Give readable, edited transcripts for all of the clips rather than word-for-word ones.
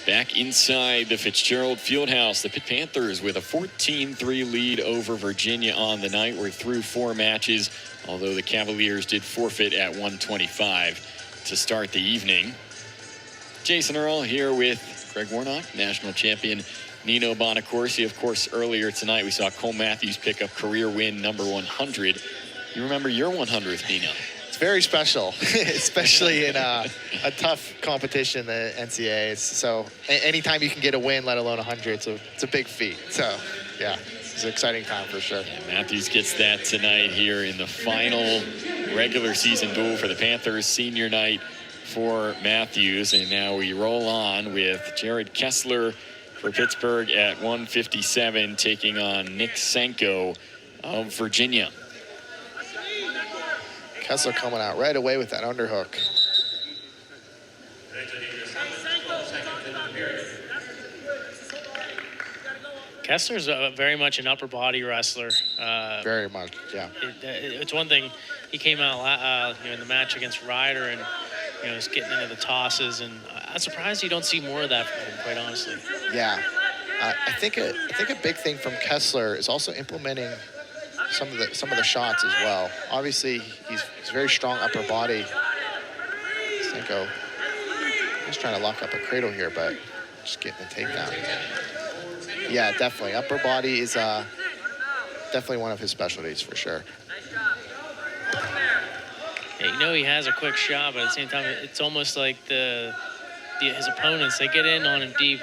Back inside the Fitzgerald Fieldhouse, the Pitt Panthers with a 14-3 lead over Virginia on the night. We're through 4 matches, although the Cavaliers did forfeit at 125 to start the evening. Jason Earl here with Greg Warnock, national champion Nino Bonacorsi. Of course, earlier tonight we saw Cole Matthews pick up career win number 100. You remember your 100th, Nino? It's very special, especially in a tough competition, the NCAAs. So anytime you can get a win, let alone 100, it's a big feat. So, yeah, it's an exciting time for sure. Yeah, Matthews gets that tonight here in the final regular season duel for the Panthers, senior night for Matthews. And now we roll on with Jared Keslar for Pittsburgh at 157, taking on Nick Sanko of Virginia. Keslar coming out right away with that underhook. Kessler's very much an upper body wrestler. Very much, yeah. It's one thing, he came out in the match against Ryder and is getting into the tosses, and I'm surprised you don't see more of that from him, quite honestly. Yeah, I think a big thing from Keslar is also implementing some of the shots as well. Obviously, he's very strong upper body. Sanko, he's trying to lock up a cradle here, but just getting the takedown. Yeah, definitely. Upper body is definitely one of his specialties for sure. Yeah, he has a quick shot, but at the same time, it's almost like his opponents, they get in on him deep.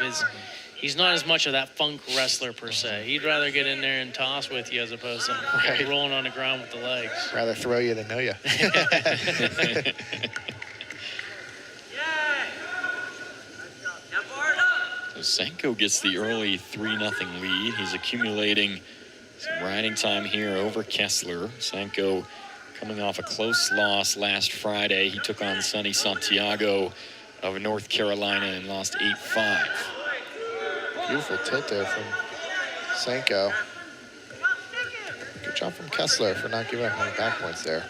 He's not as much of that funk wrestler per se. He'd rather get in there and toss with you as opposed to rolling on the ground with the legs. Rather throw you than know you. So Sanko gets the early 3-0 lead. He's accumulating some riding time here over Keslar. Sanko coming off a close loss last Friday. He took on Sonny Santiago of North Carolina and lost 8-5. Beautiful tilt there from Sanko. Good job from Keslar for not giving up any back points there.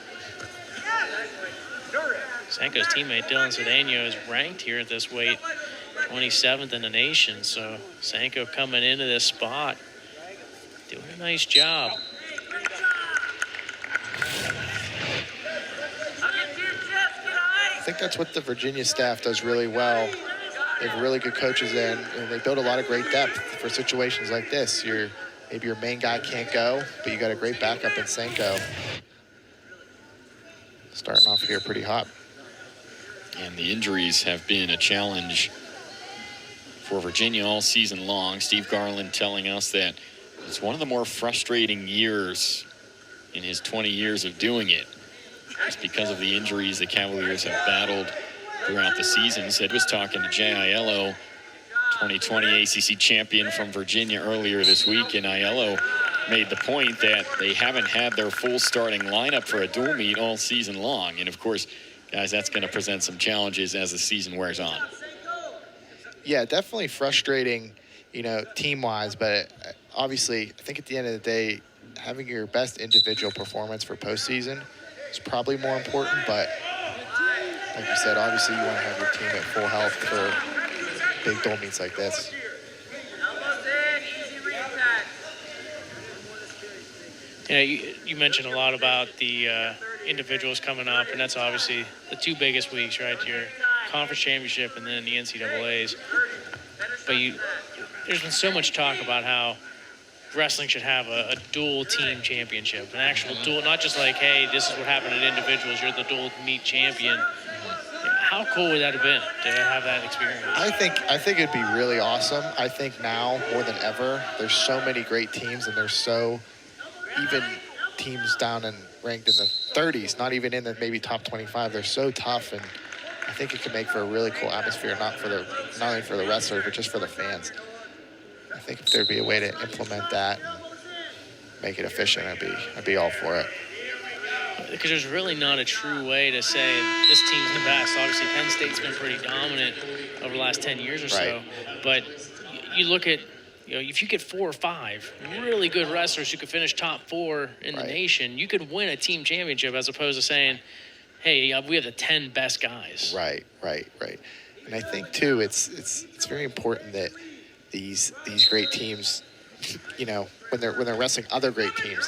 Sanko's teammate Dylan Cedeno is ranked here at this weight, 27th in the nation. So Sanko coming into this spot, doing a nice job. I think that's what the Virginia staff does really well. They have really good coaches there, and they build a lot of great depth for situations like this. Maybe your main guy can't go, but you got a great backup in Sanko. Starting off here pretty hot. And the injuries have been a challenge for Virginia all season long. Steve Garland telling us that it's one of the more frustrating years in his 20 years of doing it. Just because of the injuries the Cavaliers have battled throughout the season. Said was talking to Jay Aiello, 2020 ACC champion from Virginia, earlier this week, and Aiello made the point that they haven't had their full starting lineup for a dual meet all season long. And of course, guys, that's going to present some challenges as the season wears on. Yeah, definitely frustrating, team-wise, but obviously, I think at the end of the day, having your best individual performance for postseason is probably more important, but like you said, obviously you want to have your team at full health for big dual meets like this. Yeah, you mentioned a lot about the individuals coming up, and that's obviously the two biggest weeks, right? Your conference championship and then the NCAAs. But there's been so much talk about how wrestling should have a dual team championship, an actual dual, not just like, hey, this is what happened at individuals, you're the dual meet champion. How cool would that have been to have that experience? I think it'd be really awesome. I think now more than ever, there's so many great teams, and there's so even teams down and ranked in the 30s, not even in the maybe top 25. They're so tough, and I think it could make for a really cool atmosphere, not only for the wrestlers, but just for the fans. I think if there'd be a way to implement that and make it efficient, I'd be all for it. Because there's really not a true way to say this team's the best. Obviously, Penn State's been pretty dominant over the last 10 years or so. But you look at, if you get 4 or 5 really good wrestlers who could finish top 4 in the nation, you could win a team championship as opposed to saying, hey, we have the 10 best guys. Right. And I think too, it's very important that these great teams, you know, when they're wrestling other great teams,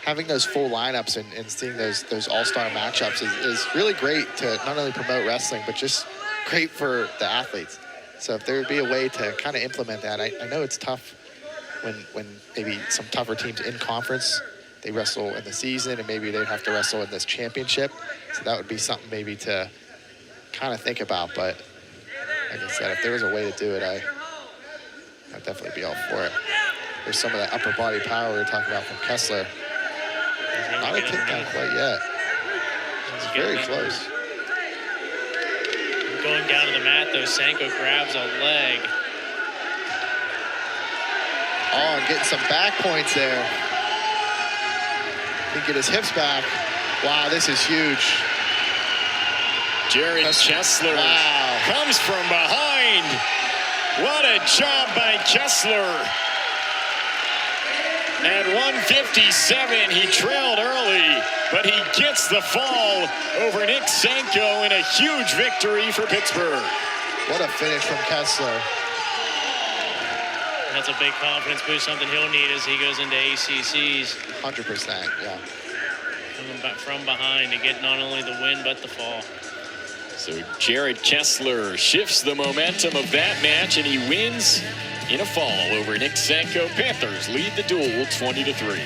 having those full lineups and seeing those all-star matchups is really great to not only promote wrestling, but just great for the athletes. So if there would be a way to kind of implement that, I know it's tough when maybe some tougher teams in conference, they wrestle in the season and maybe they'd have to wrestle in this championship. So that would be something maybe to kind of think about. But like I said, if there was a way to do it, I'd definitely be all for it. There's some of that upper body power we were talking about from Keslar. Not a takedown quite yet. It's very close. Going down to the mat, though, Sanko grabs a leg. Oh, and getting some back points there. He can get his hips back. Wow, this is huge. Jared Keslar comes from behind. What a job by Keslar. At 157, he trailed early, but he gets the fall over Nick Sanko in a huge victory for Pittsburgh. What a finish from Keslar. That's a big confidence boost, something he'll need as he goes into ACCs. 100%, yeah. Coming back from behind to get not only the win, but the fall. So Jared Keslar shifts the momentum of that match, and he wins in a fall over Nick Sanko. Panthers lead the duel 20-3.